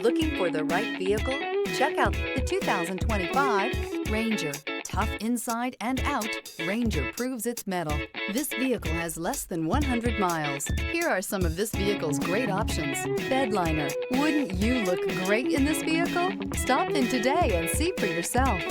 Looking for the right vehicle? Check out the 2025 Ranger. Tough inside and out, Ranger proves its mettle. This vehicle has less than 100 miles. Here are some of this vehicle's great options. Bed liner. Wouldn't you look great in this vehicle? Stop in today and see for yourself.